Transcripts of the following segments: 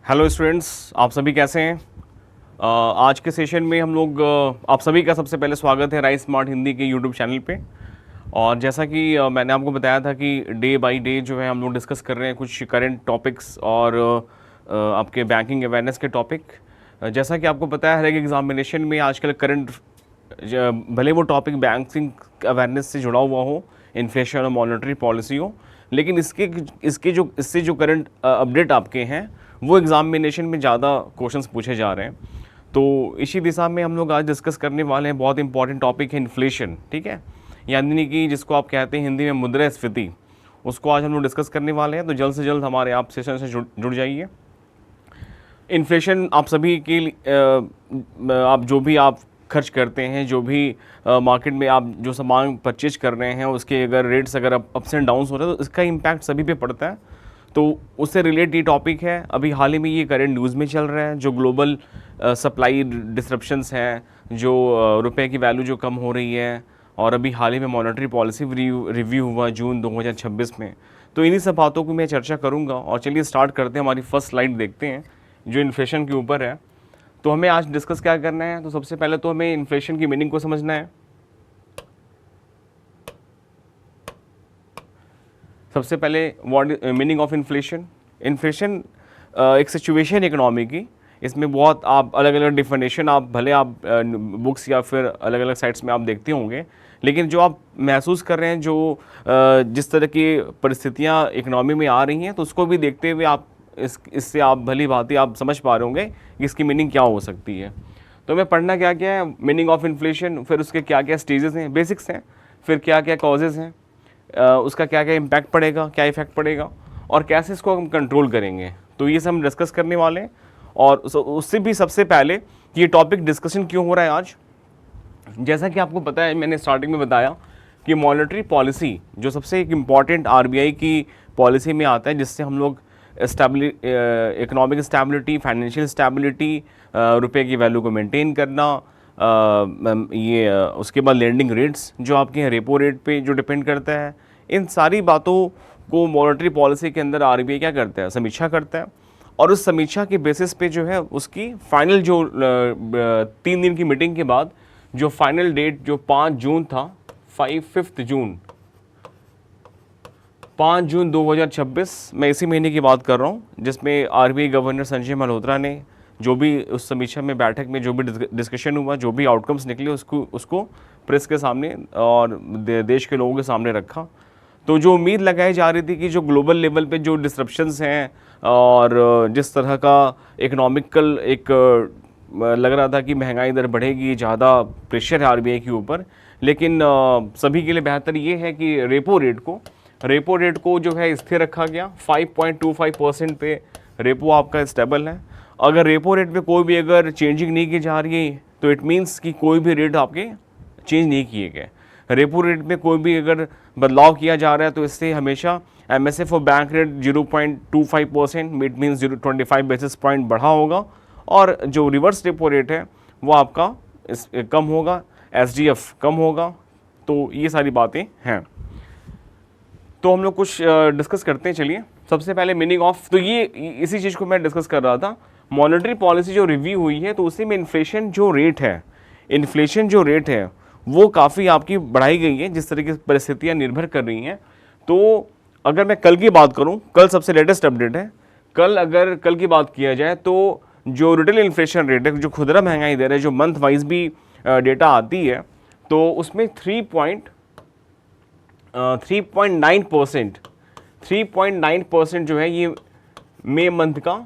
Hello students, आप सभी कैसे हैं। आज के सेशन में हम लोग आप सभी का सबसे पहले स्वागत है राइस स्मार्ट हिंदी के यूट्यूब चैनल पे। और जैसा कि मैंने आपको बताया था कि डे बाय डे जो है हम लोग डिस्कस कर रहे हैं कुछ करंट टॉपिक्स और आपके बैंकिंग अवेयरनेस के टॉपिक। जैसा कि आपको पता है हर एक एग्जामिनेशन में आजकल करंट भले वो टॉपिक बैंकिंग अवेयरनेस से जुड़ा हुआ हो, इन्फ्लेशन और मॉनेटरी पॉलिसी हो, लेकिन इससे जो करंट अपडेट आपके हैं वो एग्जामिनेशन में ज़्यादा क्वेश्चंस पूछे जा रहे हैं। तो इसी दिशा में हम लोग आज डिस्कस करने वाले हैं। बहुत इंपॉर्टेंट टॉपिक है इन्फ्लेशन, ठीक है, यानी कि जिसको आप कहते हैं हिंदी में मुद्रास्फीति, उसको आज हम लोग डिस्कस करने वाले हैं। तो जल्द से जल्द हमारे आप सेशन से जुड़ जाइए। इन्फ्लेशन आप सभी के लिए आप जो भी आप खर्च करते हैं, जो भी मार्केट में आप जो सामान परचेज कर रहे हैं, उसके अगर रेट्स अगर अप्स एंड डाउन्स हो रहे हैं तो इसका इम्पैक्ट सभी पे पड़ता है। तो उससे रिलेटेड ये टॉपिक है। अभी हाल ही में ये करंट न्यूज़ में चल रहा है, जो ग्लोबल सप्लाई डिसरप्शंस हैं, जो रुपए की वैल्यू जो कम हो रही है, और अभी हाल ही में मॉनेटरी पॉलिसी रिव्यू हुआ जून 2026 में। तो इन्हीं सब बातों को मैं चर्चा करूंगा। और चलिए स्टार्ट करते हैं। हमारी फर्स्ट स्लाइड देखते हैं जो इन्फ्लेशन के ऊपर है। तो हमें आज डिस्कस क्या करना है, तो सबसे पहले तो हमें इन्फ्लेशन की मीनिंग को समझना है। सबसे पहले what meaning of inflation. Inflation एक सिचुएशन इकोनॉमी की, इसमें बहुत आप अलग अलग डिफिनेशन आप भले आप बुक्स या फिर अलग अलग साइट्स में आप देखते होंगे, लेकिन जो आप महसूस कर रहे हैं, जो जिस तरह की परिस्थितियाँ इकोनॉमी में आ रही हैं, तो उसको भी देखते हुए आप इससे आप भली भांति आप समझ पा रहे होंगे कि इसकी मीनिंग क्या हो सकती है। तो हमें पढ़ना क्या क्या है, मीनिंग ऑफ इन्फ्लेशन, फिर उसके क्या क्या स्टेजेस हैं, बेसिक्स हैं, फिर क्या क्या कॉजेज़ हैं, उसका क्या क्या इम्पैक्ट पड़ेगा, क्या इफेक्ट पड़ेगा, और कैसे इसको हम कंट्रोल करेंगे। तो ये सब हम डिस्कस करने वाले हैं। और उससे भी सबसे पहले कि ये टॉपिक डिस्कशन क्यों हो रहा है आज, जैसा कि आपको पता है, मैंने स्टार्टिंग में बताया कि मॉनेटरी पॉलिसी जो सबसे एक इम्पॉर्टेंट आरबीआई की पॉलिसी में आता है, जिससे हम लोग इकोनॉमिक स्टेबिलिटी, फाइनेंशियल स्टेबिलिटी, रुपए की वैल्यू को मेंटेन करना, उसके बाद लैंडिंग रेट्स जो आपके हैं रेपो रेट पे जो डिपेंड करता है, इन सारी बातों को मॉनेटरी पॉलिसी के अंदर आरबीआई क्या करता है, समीक्षा करता है। और उस समीक्षा के बेसिस पे जो है उसकी फाइनल जो 3 दिन की मीटिंग के बाद जो फाइनल डेट जो 5 जून था, 5 जून 2026, मैं इसी महीने की बात कर रहा हूँ, जिसमें आरबीआई गवर्नर संजय मल्होत्रा ने जो भी उस समीक्षा में बैठक में जो भी डिस्कशन हुआ, जो भी आउटकम्स निकले, उसको प्रेस के सामने और देश के लोगों के सामने रखा। तो जो उम्मीद लगाई जा रही थी कि जो ग्लोबल लेवल पे जो डिसरप्शंस हैं और जिस तरह का इकोनॉमिकल एक लग रहा था कि महंगाई दर बढ़ेगी, ज़्यादा प्रेशर है आरबीआई के ऊपर, लेकिन सभी के लिए बेहतर ये है कि रेपो रेट को जो है स्थिर रखा गया। 5.25% पे रेपो आपका स्टेबल है। अगर रेपो रेट पे कोई भी अगर चेंजिंग नहीं की जा रही है, तो इट मीन्स कि कोई भी रेट आपके चेंज नहीं किए गए। रेपो रेट में कोई भी अगर बदलाव किया जा रहा है, तो इससे हमेशा एमएसएफ और bank rate 0.25%, it means 25 basis point बढ़ा होगा, और जो रिवर्स रेपो रेट है वो आपका कम होगा, एसडीएफ कम होगा। तो ये सारी बातें हैं। तो हम लोग कुछ डिस्कस करते हैं। चलिए सबसे पहले मीनिंग ऑफ, तो ये इसी चीज़ को मैं डिस्कस कर रहा था। मॉनेटरी पॉलिसी जो रिव्यू हुई है, तो उसी में इन्फ्लेशन जो रेट है वो काफ़ी आपकी बढ़ाई गई है, जिस तरह की परिस्थितियाँ निर्भर कर रही हैं। तो अगर मैं कल की बात करूं, कल सबसे लेटेस्ट अपडेट है। कल की बात किया जाए तो जो रिटेल इन्फ्लेशन रेट है, जो खुदरा महंगाई दर है, जो मंथ वाइज भी डेटा आती है, तो उसमें 3.9% जो है ये मई मंथ का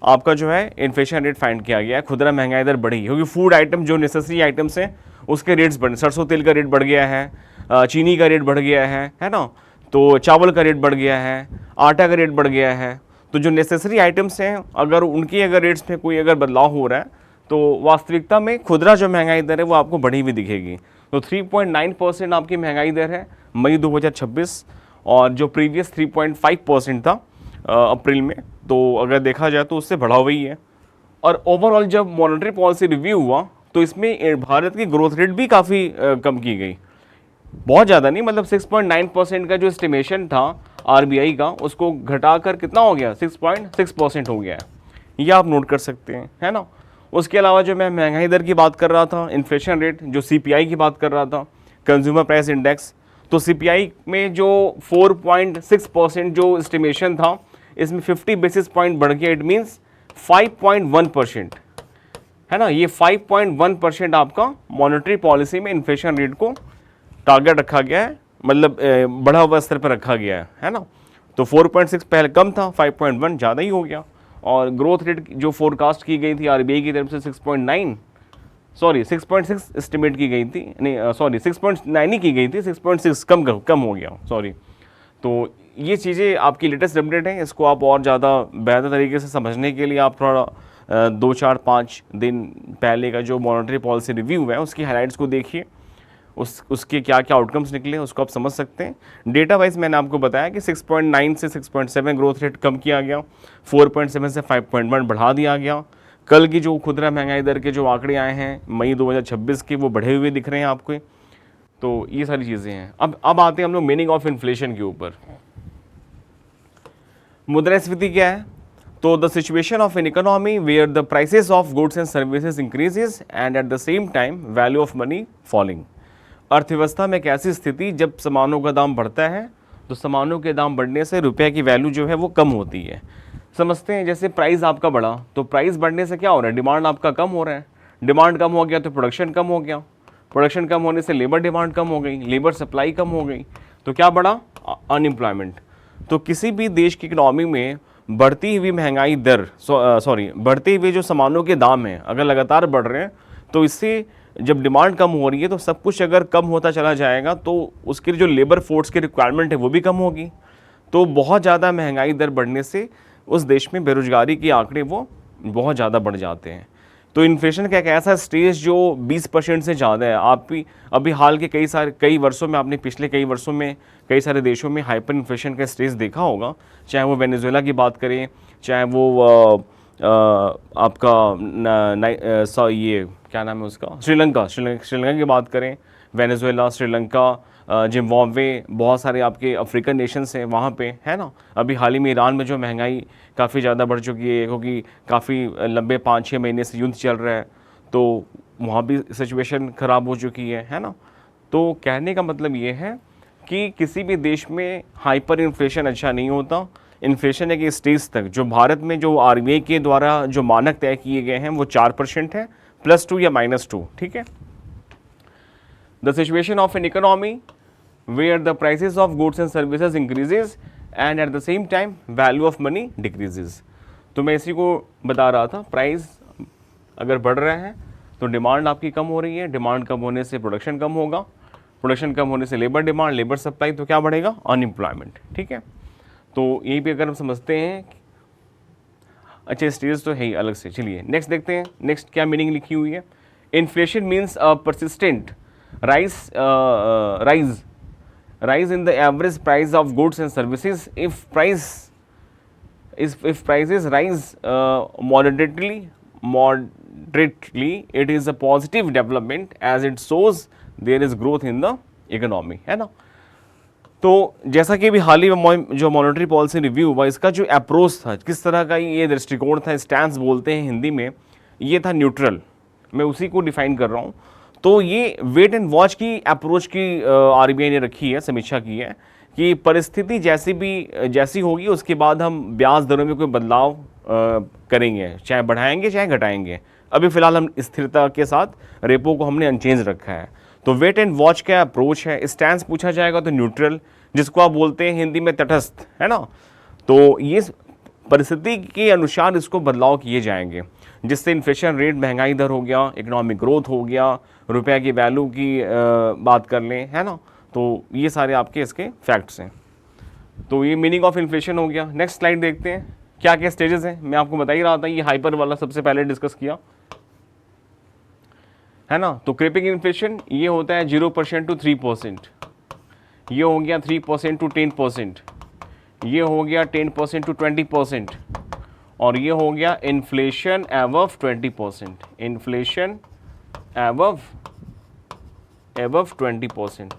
आपका जो है इन्फ्लेशन रेट फाइंड किया गया है। खुदरा महंगाई दर बढ़ी क्योंकि फूड आइटम जो नेसेसरी आइटम्स हैं उसके रेट्स बढ़े। सरसों तेल का रेट बढ़ गया है, चीनी का रेट बढ़ गया है ना, तो चावल का रेट बढ़ गया है, आटा का रेट बढ़ गया है। तो जो नेसेसरी आइटम्स हैं, अगर उनकी अगर रेट्स में कोई अगर बदलाव हो रहा है, तो वास्तविकता में खुदरा जो महंगाई दर है वो आपको बढ़ी हुई दिखेगी। तो 3.9% आपकी महंगाई दर है मई 2026, और जो प्रीवियस 3.5% था अप्रैल में, तो अगर देखा जाए तो उससे बढ़ा हुई है। और ओवरऑल जब मॉनेटरी पॉलिसी रिव्यू हुआ, तो इसमें भारत की ग्रोथ रेट भी काफ़ी कम की गई, बहुत ज़्यादा नहीं, मतलब 6.9% का जो एस्टिमेशन था, आरबीआई का, उसको घटाकर कितना हो गया, 6.6% हो गया है। ये आप नोट कर सकते हैं, है ना। उसके अलावा जो मैं महंगाई दर की बात कर रहा था, इन्फ्लेशन रेट, जो सीपीआई की बात कर रहा था, कंज्यूमर प्राइस इंडेक्स, तो सीपीआई में जो 4.6% जो एस्टिमेशन था, इसमें 50 बेसिस पॉइंट बढ़ गया, इट मीन्स 5.1%, है ना। ये 5.1% आपका मॉनेटरी पॉलिसी में इन्फ्लेशन रेट को टारगेट रखा गया है, मतलब बढ़ा हुआ स्तर पर रखा गया है ना। तो 4.6 पहले कम था, 5.1 ज़्यादा ही हो गया। और ग्रोथ रेट जो फोरकास्ट की गई थी आरबीआई की तरफ से 6.6 एस्टिमेट की गई थी, नहीं सॉरी 6.9 ही की गई थी, 6.6 कम हो गया, सॉरी। तो ये चीज़ें आपकी लेटेस्ट अपडेट हैं, इसको आप और ज़्यादा बेहतर तरीके से समझने के लिए आप थोड़ा 2-4-5 दिन पहले का जो मॉनेटरी पॉलिसी रिव्यू है उसकी हाइलाइट्स को देखिए, उसके क्या क्या आउटकम्स निकले उसको आप समझ सकते हैं। डेटा वाइज मैंने आपको बताया कि 6.9 से 6.7 ग्रोथ रेट कम किया गया, 4.7 से 5.1 बढ़ा दिया गया। कल की जो खुदरा महंगाई दर के जो आंकड़े आए हैं मई 2026 के, वो बढ़े हुए दिख रहे हैं आपको। तो ये सारी चीज़ें हैं। अब आते हैं हम लोग मीनिंग ऑफ इन्फ्लेशन के ऊपर। मुद्रास्फीति क्या है? तो the situation of an economy where the prices of goods and services increases and at the same time value of money falling. अर्थव्यवस्था में एक ऐसी स्थिति जब सामानों का दाम बढ़ता है तो सामानों के दाम बढ़ने से रुपये की वैल्यू जो है वो कम होती है। समझते हैं, जैसे प्राइस आपका बढ़ा तो प्राइस बढ़ने से क्या हो रहा है, डिमांड आपका कम हो रहा है, डिमांड कम हो गया तो प्रोडक्शन कम हो गया, प्रोडक्शन कम होने से लेबर डिमांड कम हो गई, लेबर सप्लाई कम हो गई, तो क्या बढ़ा, अनएम्प्लॉयमेंट। तो किसी भी देश की इकोनॉमी में बढ़ती हुई महंगाई दर बढ़ते हुए जो सामानों के दाम हैं अगर लगातार बढ़ रहे हैं तो इससे जब डिमांड कम हो रही है तो सब कुछ अगर कम होता चला जाएगा तो उसके जो लेबर फोर्स की रिक्वायरमेंट है वो भी कम होगी। तो बहुत ज़्यादा महंगाई दर बढ़ने से उस देश में बेरोजगारी के आंकड़े वो बहुत ज़्यादा बढ़ जाते हैं। तो इन्फ्लेशन का एक ऐसा स्टेज जो 20% से ज़्यादा है। आप भी अभी हाल के कई वर्षों में, आपने पिछले कई वर्षों में कई सारे देशों में हाइपर इन्फ्लेशन का स्टेज देखा होगा, चाहे वो वेनेजुएला की बात करें, चाहे वो आपका ये क्या नाम है उसका, श्रीलंका की बात करें, वेनेजुएला, श्रीलंका, जिम्बाब्वे, बहुत सारे आपके अफ्रीकन नेशंस हैं वहाँ पे, है ना। अभी हाल ही में ईरान में जो महंगाई काफ़ी ज़्यादा बढ़ चुकी है क्योंकि काफ़ी लंबे 5-6 महीने से युद्ध चल रहा है, तो वहाँ भी सिचुएशन ख़राब हो चुकी है ना। तो कहने का मतलब ये है कि किसी भी देश में हाइपर इन्फ्लेशन अच्छा नहीं होता। इन्फ्लेशन एक स्टेज तक, जो भारत में जो आरबीआई के द्वारा जो मानक तय किए गए हैं वो 4% है, +2 या -2, ठीक है। The situation of an economy where the prices of goods and services increases and at the same time value of money decreases. तो मैं इसी को बता रहा था, प्राइस अगर बढ़ रहा है तो डिमांड आपकी कम हो रही है, डिमांड कम होने से प्रोडक्शन कम होगा, प्रोडक्शन कम होने से लेबर डिमांड, लेबर सप्लाई, तो क्या बढ़ेगा, अनएम्प्लॉयमेंट, ठीक है। तो यही पे अगर हम समझते हैं, अच्छा स्टेज तो है ही अलग से। चलिए नेक्स्ट देखते हैं, नेक्स्ट क्या मीनिंग लिखी हुई है। Inflation means a persistent rise in the average price of goods and services. If prices rise moderately, it is a positive development as it shows there is growth in the economy, है ना। तो जैसा कि अभी हाल ही में जो monetary policy review हुआ, इसका जो अप्रोच था, किस तरह का ये दृष्टिकोण था, स्टैंस बोलते हैं हिंदी में, ये था न्यूट्रल। मैं उसी को डिफाइन कर रहा हूँ। तो ये वेट एंड वॉच की अप्रोच की आरबीआई ने रखी है, समीक्षा की है कि परिस्थिति जैसी होगी उसके बाद हम ब्याज दरों में कोई बदलाव करेंगे, चाहे बढ़ाएंगे चाहे घटाएंगे। अभी फिलहाल हम स्थिरता के साथ रेपो को हमने अनचेंज रखा है। तो वेट एंड वॉच का अप्रोच है। स्टैंस पूछा जाएगा तो न्यूट्रल, जिसको आप बोलते हैं हिंदी में तटस्थ, है ना। तो ये परिस्थिति के अनुसार इसको बदलाव किए जाएंगे, जिससे इन्फ्लेशन रेट, महंगाई दर हो गया, इकोनॉमिक ग्रोथ हो गया, रुपये की वैल्यू की बात कर लें, है ना। तो ये सारे आपके इसके फैक्ट्स हैं। तो ये मीनिंग ऑफ इन्फ्लेशन हो गया। नेक्स्ट स्लाइड देखते हैं क्या क्या स्टेजेस हैं। मैं आपको बता ही रहा था, ये हाइपर वाला सबसे पहले डिस्कस किया, है ना। तो क्रीपिंग इन्फ्लेशन ये होता है 0% to 3%, ये हो गया 3% to 10%, ये हो गया 10% to 20%, और ये हो गया inflation above 20%, inflation above 20%,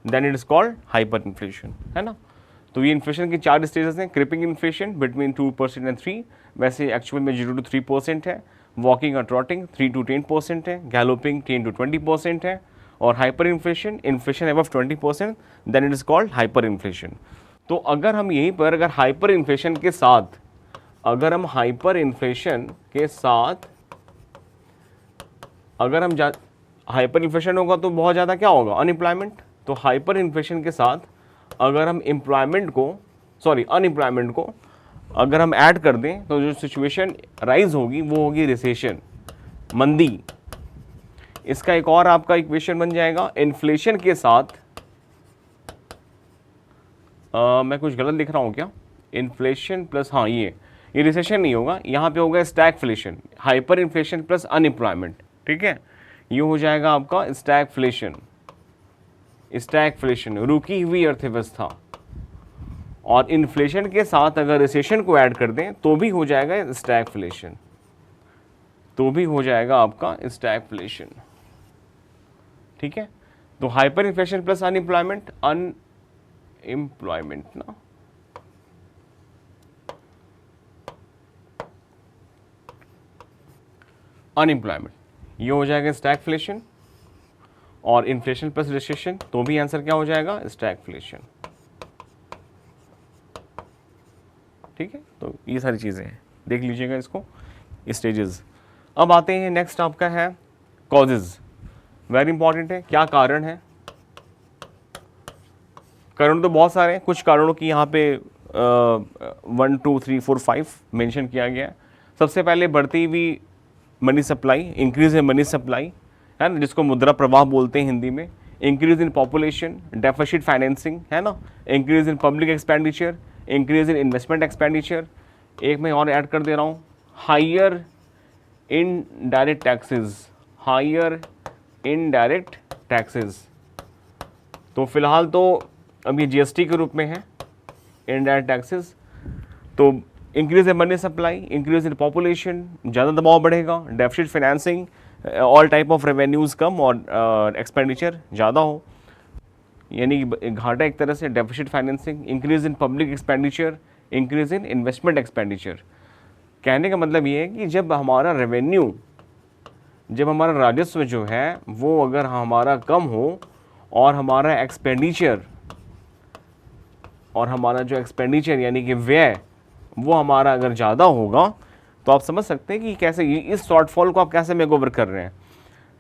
then it is called hyper inflation, है ना। तो ये इन्फ्लेशन की 4 स्टेजेस हैं। क्रिपिंग इन्फ्लेशन बिटवीन 2% एंड 3, वैसे एक्चुअल में 0 to 3% है। वॉकिंग और ट्रॉटिंग 3 to 10% है। गैलोपिंग 10 to 20% है। और hyper inflation, inflation above 20%, then it is called hyper inflation. तो अगर हम यहीं पर अगर हाइपर इन्फ्लेशन के साथ, अगर हम हाइपर इन्फ्लेशन के साथ अगर हम हाइपर इन्फ्लेशन होगा तो बहुत ज़्यादा क्या होगा, अनएम्प्लॉयमेंट। तो हाइपर इन्फ्लेशन के साथ अगर हम अनएम्प्लॉयमेंट को अगर हम ऐड कर दें तो जो सिचुएशन राइज होगी वो होगी रिसेशन, मंदी। इसका एक और आपका इक्वेशन बन जाएगा इन्फ्लेशन के साथ, मैं कुछ गलत लिख रहा हूँ क्या, इन्फ्लेशन प्लस, हाँ ये रिसेशन नहीं होगा, यहाँ पे होगा stagflation, hyper inflation plus unemployment, ठीक है। ये हो जाएगा आपका स्टैगफ्लेशन, रुकी हुई अर्थव्यवस्था। और इन्फ्लेशन के साथ अगर रिसेशन को ऐड कर दें तो भी हो जाएगा स्टैगफ्लेशन, आपका स्टैगफ्लेशन, ठीक है। तो हाइपर इन्फ्लेशन प्लस अनएम्प्लॉयमेंट ना, अनएम्प्लॉयमेंट, ये हो जाएगा स्टैगफ्लेशन। और इन्फ्लेशन प्लस रिसेशन तो भी आंसर क्या हो जाएगा, स्टैगफ्लेशन, ठीक है। तो ये सारी चीज़ें हैं, देख लीजिएगा इसको, स्टेजेस। अब आते हैं नेक्स्ट, आपका है कॉजेज, वेरी इंपॉर्टेंट है, क्या कारण है। कारण तो बहुत सारे हैं, कुछ कारणों की यहाँ पे 1 2 3 4 5 मेंशन किया गया है। सबसे पहले बढ़ती हुई money supply, increase in money supply है ना, जिसको मुद्रा प्रवाह बोलते हैं हिंदी में। Increase in population, deficit financing है ना, increase in public expenditure, increase in investment expenditure. एक मैं और ऐड कर दे रहा हूँ, हायर इनडायरेक्ट टैक्सेस, तो फिलहाल तो अब ये जीएसटी के रूप में है इनडायरेक्ट टैक्सेस। तो increase in money supply, increase in population, ज़्यादा दबाव बढ़ेगा, deficit financing, all type of revenues कम और एक्सपेंडिचर ज़्यादा हो, यानी घाटा एक तरह से, deficit financing, increase in public expenditure, increase in investment expenditure. कहने का मतलब ये है कि जब हमारा राजस्व जो है वो अगर हमारा कम हो और हमारा एक्सपेंडिचर यानी कि व्यय वो हमारा अगर ज़्यादा होगा, तो आप समझ सकते हैं कि कैसे इस शॉर्टफॉल को आप कैसे मेकओवर कर रहे हैं।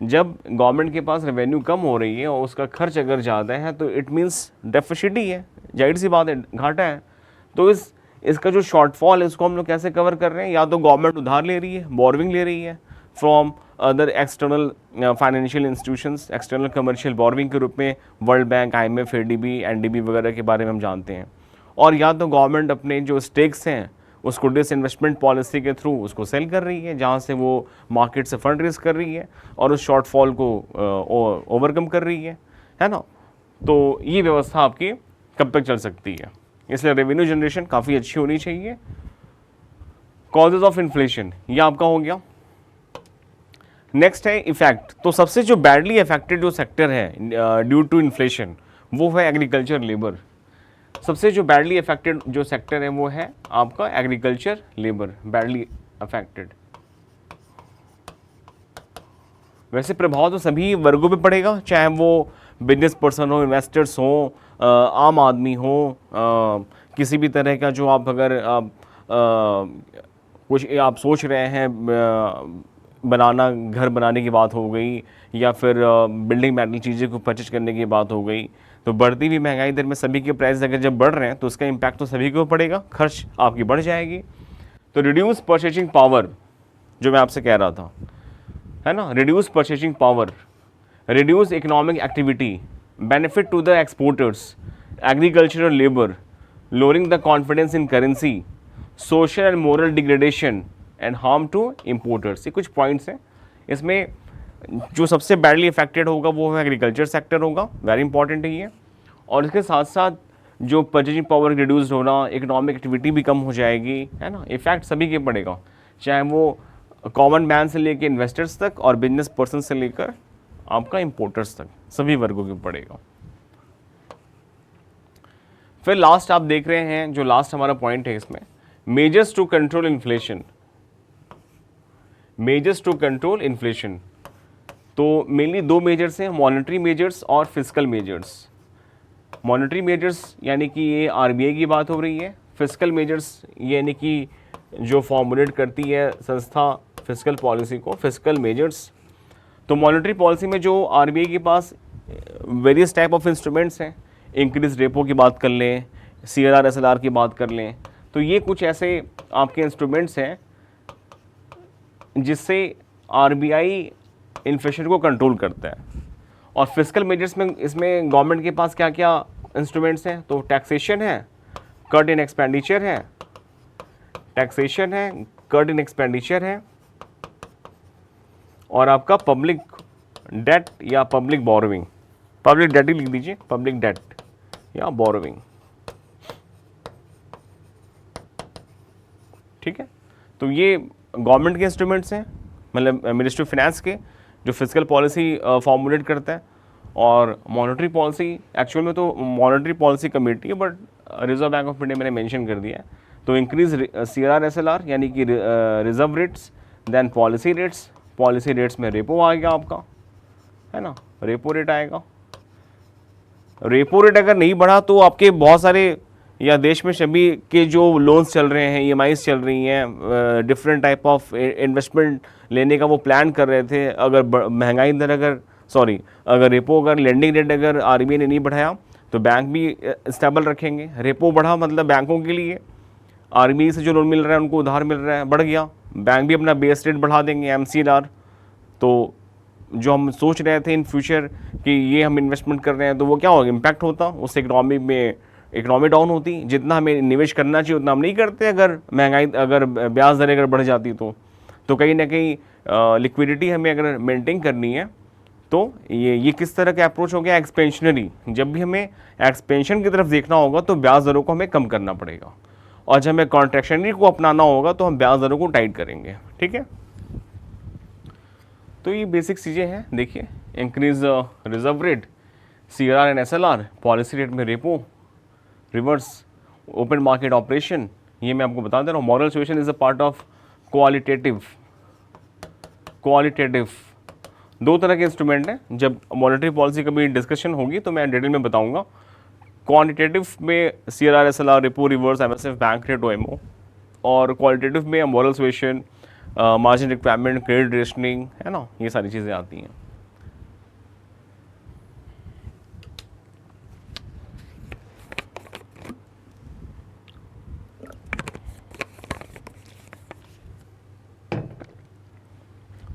जब गवर्नमेंट के पास रेवेन्यू कम हो रही है और उसका खर्च अगर ज़्यादा है तो इट मीन्स डेफिसिट ही है, जाहिर सी बात है, घाटा है। तो इसका जो शॉर्टफॉल है इसको हम लोग कैसे कवर कर रहे हैं, या तो गवर्नमेंट उधार ले रही है, बोरविंग ले रही है from other external financial institutions, external commercial borrowing के रूप में world bank, IMF, ADB, NDB वगैरह के बारे में हम जानते हैं। और या तो गवर्नमेंट अपने जो स्टेक्स हैं उसको डिसइन्वेस्टमेंट पॉलिसी के थ्रू उसको सेल कर रही है, जहाँ से वो मार्केट से फंड रेज कर रही है और उस शॉर्टफॉल को ओवरकम कर रही है ना। तो ये व्यवस्था आपकी कब तक चल सकती है, इसलिए रेवेन्यू जनरेशन काफ़ी अच्छी होनी चाहिए। कॉजेज ऑफ इन्फ्लेशन ये आपका हो गया। नेक्स्ट है इफेक्ट। तो सबसे जो बैडली अफेक्टेड जो सेक्टर है ड्यू टू इन्फ्लेशन वो है एग्रीकल्चर लेबर। सबसे जो बैडली अफेक्टेड जो सेक्टर है वो है आपका एग्रीकल्चर लेबर, बैडली अफेक्टेड। वैसे प्रभाव तो सभी वर्गों पे पड़ेगा, चाहे वो बिजनेस पर्सन हो, इन्वेस्टर्स हो, आम आदमी हो, किसी भी तरह का जो आप अगर कुछ आप सोच रहे हैं बनाना, घर बनाने की बात हो गई या फिर बिल्डिंग मैटेरियल चीज़ें को परचेज करने की बात हो गई, तो बढ़ती हुई महंगाई दर में सभी के प्राइस अगर जब बढ़ रहे हैं तो उसका इम्पैक्ट तो सभी को पड़ेगा, खर्च आपकी बढ़ जाएगी। तो रिड्यूस परचेजिंग पावर जो मैं आपसे कह रहा था है ना, reduce purchasing power, reduce economic activity, benefit to the exporters, agricultural labour, lowering the confidence in currency, social and moral degradation and harm to importers. ये कुछ पॉइंट्स हैं। इसमें जो सबसे बैडली अफेक्टेड होगा वो है एग्रीकल्चर सेक्टर होगा, वेरी इंपॉर्टेंट है ये। और इसके साथ साथ जो परचेजिंग पावर रिड्यूस होना, इकोनॉमिक एक्टिविटी भी कम हो जाएगी, है ना। इफेक्ट सभी के पड़ेगा, चाहे वो कॉमन मैन से लेकर इन्वेस्टर्स तक और बिजनेस पर्सन से लेकर आपका इम्पोर्टर्स तक, सभी वर्गों के पड़ेगा। फिर लास्ट आप देख रहे हैं, जो लास्ट हमारा पॉइंट है इसमें, measures to control inflation. Measures to control inflation, तो मेनली दो मेजर्स हैं, मॉनेटरी मेजर्स और फिजिकल मेजर्स। मॉनेटरी मेजर्स यानी कि ये आरबीआई की बात हो रही है, फिजिकल मेजर्स यानी कि जो फॉर्मुलेट करती है संस्था फिजिकल पॉलिसी को, फिजिकल मेजर्स। तो मॉनेटरी पॉलिसी में जो आरबीआई के पास वेरियस टाइप ऑफ इंस्ट्रूमेंट्स हैं, इंक्रीज रेपो की बात कर लें, सीआरआर एसएलआर की बात कर लें, तो ये कुछ ऐसे आपके इंस्ट्रूमेंट्स हैं जिससे आरबीआई इन्फ्लेशन को कंट्रोल करता है। और फिजिकल मेजर्स में इसमें गवर्नमेंट के पास क्या क्या इंस्ट्रूमेंट्स हैं, तो टैक्सेशन है, कट इन एक्सपेंडिचर है, टैक्सेशन है, कट इन एक्सपेंडिचर है, और आपका पब्लिक डेट या पब्लिक बोरोविंग, पब्लिक डेट ही लिख दीजिए, पब्लिक डेट या बोरोविंग। ठीक है, तो ये गवर्नमेंट के इंस्ट्रूमेंट्स हैं, मतलब मिनिस्ट्री ऑफ फाइनेंस के, जो फिजिकल पॉलिसी फॉर्मुलेट करता है। और मॉनेटरी पॉलिसी एक्चुअल में तो मॉनेटरी पॉलिसी कमेटी है, but reserve bank of India मैंने मेंशन कर दिया है। तो इंक्रीज सीआरआर एसएलआर यानी कि reserve rates, then policy rates, policy rates में रेपो आएगा आपका, है ना, रेपो रेट आएगा। रेपो रेट अगर नहीं बढ़ा तो आपके बहुत सारे या देश में सभी के जो लोन्स चल रहे हैं, ईएमआईज चल रही हैं, डिफरेंट टाइप ऑफ इन्वेस्टमेंट लेने का वो प्लान कर रहे थे, अगर महंगाई दर अगर रेपो अगर लेंडिंग रेट अगर आरबीआई ने नहीं बढ़ाया तो बैंक भी स्टेबल रखेंगे। रेपो बढ़ा मतलब बैंकों के लिए आरबीआई से जो लोन मिल रहा है उनको उधार मिल रहा है, बढ़ गया, बैंक भी अपना बेस रेट बढ़ा देंगे, एमसीआर। तो जो हम सोच रहे थे इन फ्यूचर कि ये हम इन्वेस्टमेंट कर रहे हैं, तो वो क्या होगा, इम्पैक्ट होता उससे इकनॉमी में, इकनॉमी डाउन होती, जितना हमें निवेश करना चाहिए उतना हम नहीं करते अगर महंगाई, अगर ब्याज दरें अगर बढ़ जाती तो कहीं ना कहीं लिक्विडिटी हमें अगर मेंटेन करनी है तो ये किस तरह का अप्रोच हो गया, एक्सपेंशनरी। जब भी हमें एक्सपेंशन की तरफ देखना होगा तो ब्याज दरों को हमें कम करना पड़ेगा, और जब हमें कॉन्ट्रैक्शनरी को अपनाना होगा तो हम ब्याज दरों को टाइट करेंगे। ठीक है, तो ये बेसिक चीज़ें हैं। देखिए, increase reserve rate, CRR and SLR, policy rate में repo, reverse open market operation, ये मैं आपको बता दे रहा हूँ। Moral suasion is a part of qualitative दो तरह के इंस्ट्रूमेंट हैं। जब मॉनेटरी पॉलिसी का भी डिस्कशन होगी तो मैं डिटेल में बताऊंगा। क्वांटिटेटिव में CRR SLR, repo, reverse, MSF, bank rate, OMO, और क्वालिटेटिव में moral suasion, margin requirement, credit rationing, है ना, ये सारी चीज़ें आती हैं।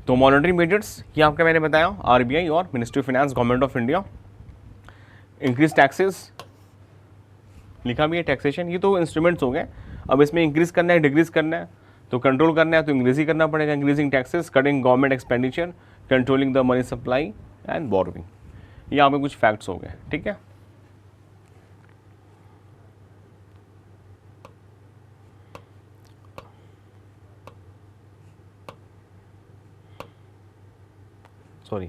तो मॉनेटरी मेजर्स ये आपका मैंने बताया, आरबीआई और ministry of finance, government of India. Increase taxes लिखा भी है, टैक्सेशन, ये तो इंस्ट्रूमेंट्स हो गए। अब इसमें इंक्रीज करना है, डिक्रीज करना है, तो कंट्रोल करना है तो इंक्रीज ही करना पड़ेगा। Increasing taxes, cutting government expenditure, controlling the money supply and borrowing, ये यहाँ पे कुछ फैक्ट्स हो गए। ठीक है, सॉरी,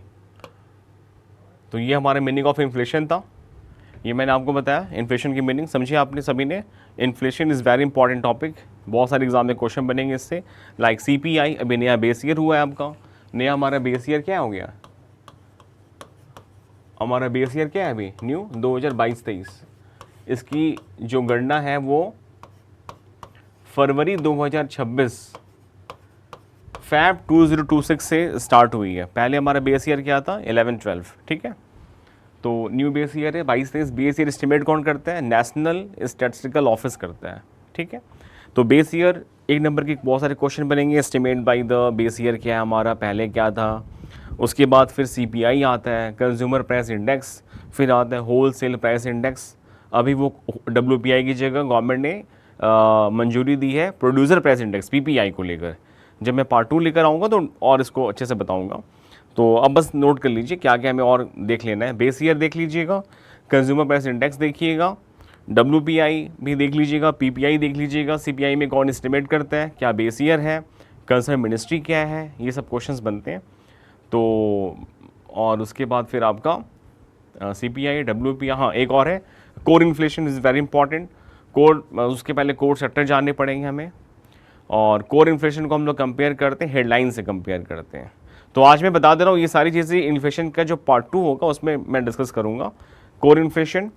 तो ये हमारा मीनिंग ऑफ इन्फ्लेशन था, ये मैंने आपको बताया। इन्फ्लेशन की मीनिंग समझिए आपने सभी ने। Inflation is very important topic, बहुत सारे एग्जाम में क्वेश्चन बनेंगे इससे। लाइक सीपीआई, अभी नया बेस ईयर हुआ है आपका, नया हमारा बेस ईयर क्या हो गया, हमारा बेस ईयर क्या है अभी न्यू 2022-23। इसकी जो गणना है वो फरवरी 2026 फैब 2026 से स्टार्ट हुई है। पहले हमारा बेस ईयर क्या था, 11-12। ठीक है, तो न्यू बेस ईयर है 22-23। बेस ईयर एस्टिमेट कौन करता है, नेशनल स्टैटिस्टिकल ऑफिस करता है। ठीक है, तो बेस ईयर एक नंबर के बहुत सारे क्वेश्चन बनेंगे। Estimate by the base year क्या है हमारा, पहले क्या था, उसके बाद फिर सीपीआई आता है, कंज्यूमर प्राइस इंडेक्स, फिर आता है होल सेल प्राइस इंडेक्स। अभी वो डब्ल्यूपीआई की जगह गवर्नमेंट ने मंजूरी दी है प्रोड्यूसर प्राइस इंडेक्स, पीपीआई को लेकर। जब मैं पार्ट 2 लेकर आऊँगा तो और इसको अच्छे से बताऊँगा। तो अब बस नोट कर लीजिए क्या क्या हमें और देख लेना है। बेस ईयर देख लीजिएगा, कंज्यूमर प्राइस इंडेक्स देखिएगा, डब्ल्यूपीआई भी देख लीजिएगा, पीपीआई देख लीजिएगा, सीपीआई में कौन एस्टिमेट करता है, क्या बेस ईयर है, कंसर्न मिनिस्ट्री क्या है, ये सब क्वेश्चंस बनते हैं। तो और उसके बाद फिर आपका सीपीआई, डब्ल्यूपीआई, हाँ एक और है core inflation is very important. Core, उसके पहले कोर सेक्टर जानने पड़ेंगे हमें, और कोर इन्फ्लेशन को हम लोग कंपेयर करते हैं हेडलाइन से कंपेयर करते हैं। तो आज मैं बता दे रहा हूँ ये सारी चीज़ें इन्फ्लेशन का जो पार्ट 2 होगा उसमें मैं डिस्कस करूँगा। Core inflation,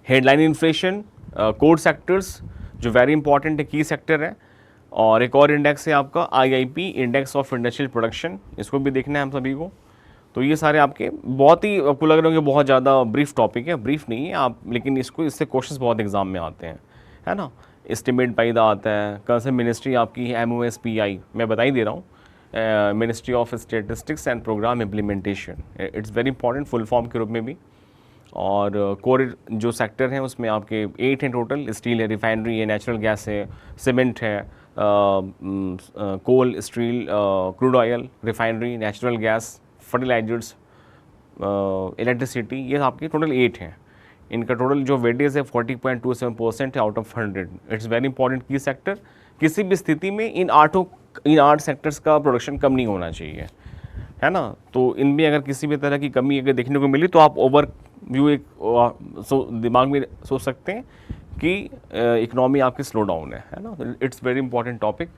headline inflation, core sectors जो वेरी इंपॉर्टेंट है, की सेक्टर है, और एक और इंडेक्स है आपका IIP, index of industrial production, इसको भी देखना है हम सभी को। तो ये सारे आपके बहुत ही, आपको लग रहे होंगे बहुत ज़्यादा ब्रीफ टॉपिक है, ब्रीफ नहीं है आप, लेकिन इससे क्वेश्चंस बहुत एग्जाम में आते हैं, है ना। एस्टिमेट पैदा आता है, कंसर्न मिनिस्ट्री आपकी MOSPI, मैं बता ही दे रहा हूँ, ministry of statistics and programme implementation, it's very important full form के रूप में भी। और कोर जो सेक्टर हैं उसमें आपके 8 हैं टोटल, स्टील है, रिफाइनरी है, नेचुरल गैस है, सीमेंट है, coal, steel, crude oil, refinery, natural gas, fertilisers, electricity, ये आपके टोटल 8 हैं। इनका टोटल जो वेटेज है 40.27% है out of 100। It's very important की सेक्टर। किसी भी स्थिति में इन 8 सेक्टर्स का प्रोडक्शन कम नहीं होना चाहिए, है ना। तो इनमें अगर किसी भी तरह की कमी अगर देखने को मिली तो आप ओवर व्यू एक दिमाग में सोच सकते हैं कि इकोनॉमी आपकी स्लो डाउन है ना। It's very important topic.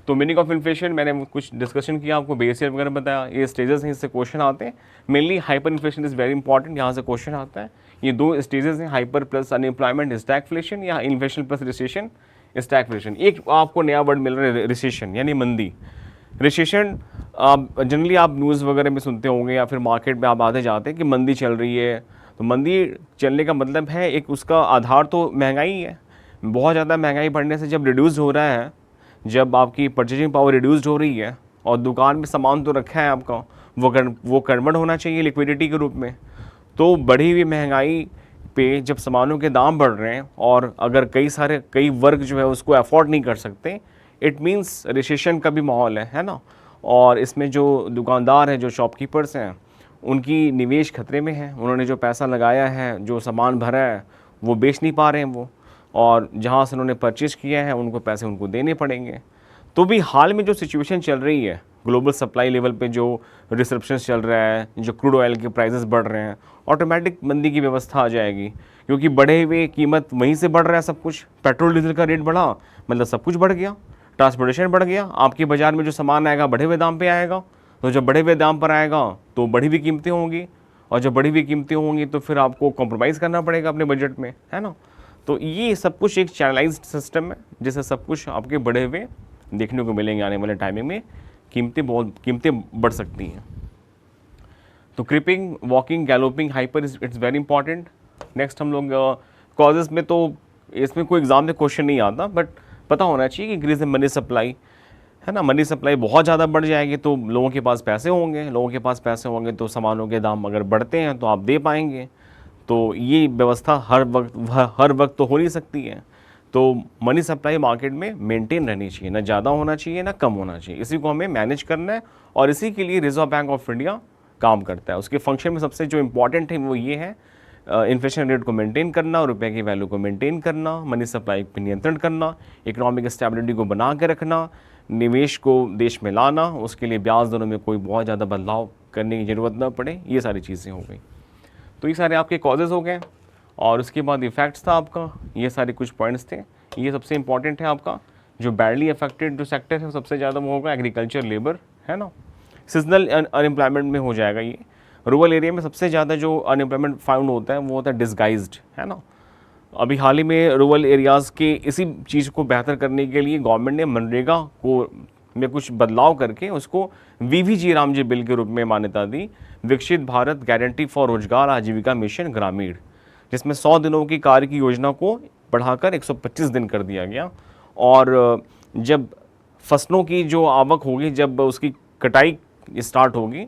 तो मीनिंग ऑफ इन्फ्लेशन मैंने कुछ डिस्कशन किया, आपको बेस ईयर वगैरह बताया, ये स्टेजेस हैं, इससे क्वेश्चन आते हैं। Mainly hyper inflation is very important, यहाँ से क्वेश्चन आता है। ये 2 स्टेजेस हैं, हाइपर प्लस अनएम्प्लॉयमेंट स्टैगफ्लेशन, या इन्फ्लेशन प्लस रिसेशन स्टैगफ्लेशन। एक आपको नया वर्ड मिल रहा है, रिसेशन यानी मंदी। रिसेशन जनरली आप न्यूज़ वगैरह में सुनते होंगे या फिर मार्केट में आप आते जाते हैं कि मंदी चल रही है। तो मंदी चलने का मतलब है, एक उसका आधार तो महंगाई है। बहुत ज़्यादा महंगाई बढ़ने से जब रिड्यूस हो रहा है, जब आपकी परचेजिंग पावर रिड्यूस हो रही है और दुकान में सामान तो रखा है आपका, वो कन्वर्ट होना चाहिए लिक्विडिटी के रूप में। तो बढ़ी हुई महंगाई पे जब सामानों के दाम बढ़ रहे हैं और अगर कई वर्ग जो है उसको अफोर्ड नहीं कर सकते, इट मीन्स रिसेशन का भी माहौल है ना। और इसमें जो दुकानदार हैं, जो शॉपकीपर्स हैं, उनकी निवेश खतरे में है। उन्होंने जो पैसा लगाया है, जो सामान भरा है, वो बेच नहीं पा रहे हैं वो, और जहाँ से उन्होंने परचेज किया है उनको पैसे उनको देने पड़ेंगे। तो भी हाल में जो सिचुएशन चल रही है, ग्लोबल सप्लाई लेवल पे जो डिसरप्शंस चल रहा है, जो क्रूड ऑयल के प्राइसेस बढ़ रहे हैं, ऑटोमेटिक मंदी की व्यवस्था आ जाएगी, क्योंकि बढ़े हुए कीमत वहीं से बढ़ रहा है सब कुछ। पेट्रोल डीजल का रेट बढ़ा मतलब सब कुछ बढ़ गया, ट्रांसपोर्टेशन बढ़ गया, आपके बाज़ार में जो सामान आएगा बढ़े हुए दाम पे आएगा। तो जब बढ़े हुए दाम पर आएगा तो बढ़ी हुई कीमतें होंगी, और जब बढ़ी हुई कीमतें होंगी तो फिर आपको कॉम्प्रोमाइज़ करना पड़ेगा अपने बजट में, है ना। तो ये सब कुछ एक चैनलाइज्ड सिस्टम है, जिससे सब कुछ आपके बढ़े हुए देखने को मिलेंगे आने वाले टाइमिंग में। कीमतें बढ़ सकती हैं। तो creeping, walking, galloping, hyper, it's very important. Next हम लोग कॉजेज़ में, तो इसमें कोई एग्जाम में क्वेश्चन नहीं आता, बट पता होना चाहिए कि इंक्रीज इन मनी सप्लाई, है ना। मनी सप्लाई बहुत ज़्यादा बढ़ जाएगी तो लोगों के पास पैसे होंगे, लोगों के पास पैसे होंगे तो सामानों के दाम अगर बढ़ते हैं तो आप दे पाएंगे। तो ये व्यवस्था हर वक्त तो हो नहीं सकती है। तो मनी सप्लाई मार्केट में मेंटेन रहनी चाहिए, ना ज़्यादा होना चाहिए ना कम होना चाहिए। इसी को हमें मैनेज करना है, और इसी के लिए रिजर्व बैंक ऑफ इंडिया काम करता है। उसके फंक्शन में सबसे जो इम्पॉर्टेंट है वो ये है, इन्फ्लेशन रेट को मेंटेन करना, रुपए की वैल्यू को मेंटेन करना, मनी सप्लाई पर नियंत्रण करना, इकोनॉमिक स्टेबिलिटी को बना के रखना, निवेश को देश में लाना, उसके लिए ब्याज दरों में कोई बहुत ज़्यादा बदलाव करने की ज़रूरत ना पड़े। ये सारी चीज़ें हो गई। तो ये सारे आपके कॉजेज़ हो गए, और उसके बाद इफ़ेक्ट्स था आपका, ये सारे कुछ पॉइंट्स थे। ये सबसे इंपॉर्टेंट है आपका, जो बैडली अफेक्टेड जो सेक्टर है सबसे ज़्यादा वो होगा एग्रीकल्चर, लेबर, है ना। सीजनल अनएम्प्लॉयमेंट में हो जाएगा ये। रूरल एरिया में सबसे ज़्यादा जो अनएम्प्लॉयमेंट फाउंड होता है वो होता है डिसगाइज्ड, है ना। अभी हाल ही में रूरल एरियाज़ के इसी चीज़ को बेहतर करने के लिए गवर्नमेंट ने मनरेगा को में कुछ बदलाव करके उसको VVG रामजी बिल के रूप में मान्यता दी, विकसित भारत गारंटी फॉर रोजगार आजीविका मिशन ग्रामीण, जिसमें 100 दिनों की कार्य की योजना को बढ़ाकर 125 दिन कर दिया गया। और जब फसलों की जो आवक होगी, जब उसकी कटाई स्टार्ट होगी,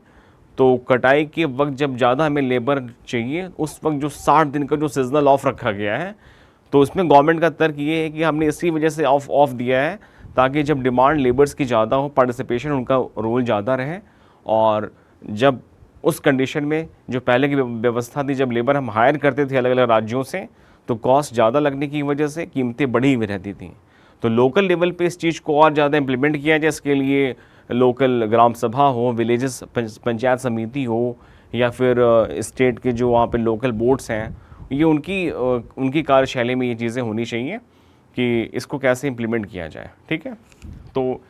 तो कटाई के वक्त जब ज़्यादा हमें लेबर चाहिए, उस वक्त जो 60 दिन का जो सीजनल ऑफ रखा गया है, तो उसमें गवर्नमेंट का तर्क ये है कि हमने इसी वजह से ऑफ दिया है ताकि जब डिमांड लेबर्स की ज़्यादा हो, पार्टिसिपेशन उनका रोल ज़्यादा रहे, और जब उस कंडीशन में जो पहले की व्यवस्था थी, जब लेबर हम हायर करते थे अलग अलग राज्यों से, तो कॉस्ट ज़्यादा लगने की वजह से कीमतें बढ़ी हुई रहती थी। तो लोकल लेवल पे इस चीज़ को और ज़्यादा इम्प्लीमेंट किया जाए, इसके लिए लोकल ग्राम सभा हो, विलेजेस पंचायत समिति हो, या फिर स्टेट के जो वहाँ पे लोकल बोर्ड्स हैं, ये उनकी कार्यशैली में ये चीज़ें होनी चाहिए कि इसको कैसे इम्प्लीमेंट किया जाए, ठीक है। तो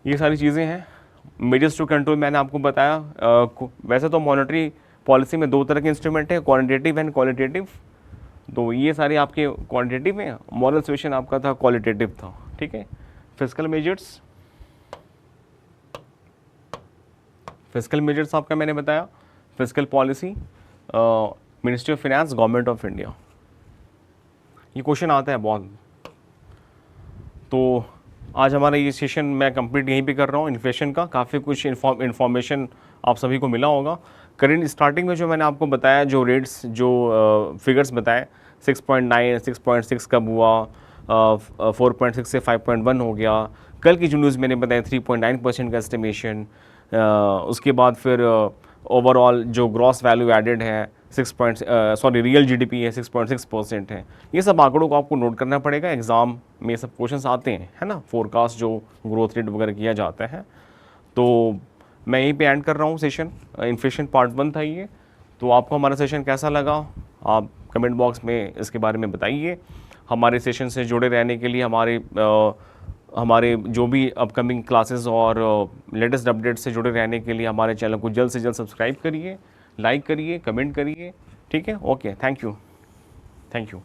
ये सारी चीज़ें हैं। मेजर्स टू कंट्रोल मैंने आपको बताया। वैसे तो मॉनेटरी पॉलिसी में 2 तरह के इंस्ट्रूमेंट हैं, क्वांटिटेटिव एंड क्वालिटेटिव। तो ये सारे आपके क्वांटिटेटिव हैं, मॉरल सुएशन आपका था क्वालिटेटिव था, ठीक है। फिस्कल मेजर्स आपका मैंने बताया, fiscal policy, ministry of finance, government of India. ये क्वेश्चन आता है बहुत। तो आज हमारा ये सेशन मैं कंप्लीट यहीं पे कर रहा हूँ। इन्फ्लेशन का काफ़ी कुछ इन्फॉर्मेशन आप सभी को मिला होगा। करेंट स्टार्टिंग में जो मैंने आपको बताया, जो रेट्स, जो फिगर्स बताए, 6.9, 6.6 कब हुआ, 4.6 से 5.1 हो गया। कल की जो न्यूज़ मैंने बताया 3.9% का एस्टिमेशन। उसके बाद फिर ओवरऑल जो ग्रॉस वैल्यू एडेड है रियल जीडीपी है 6.6% है। ये सब आंकड़ों को आपको नोट करना पड़ेगा, एग्ज़ाम में ये सब क्वेश्चंस आते हैं, है ना, फोरकास्ट जो ग्रोथ रेट वगैरह किया जाता है। तो मैं यहीं पे एंड कर रहा हूँ सेशन। इन्फ्लेशन पार्ट 1 था ये। तो आपको हमारा सेशन कैसा लगा, आप कमेंट बॉक्स में इसके बारे में बताइए। हमारे सेशन से जुड़े रहने के लिए हमारे जो भी अपकमिंग क्लासेस और लेटेस्ट अपडेट से जुड़े रहने के लिए हमारे चैनल को जल्द से जल्द सब्सक्राइब करिए, लाइक करिए, कमेंट करिए, ठीक है। Okay, thank you.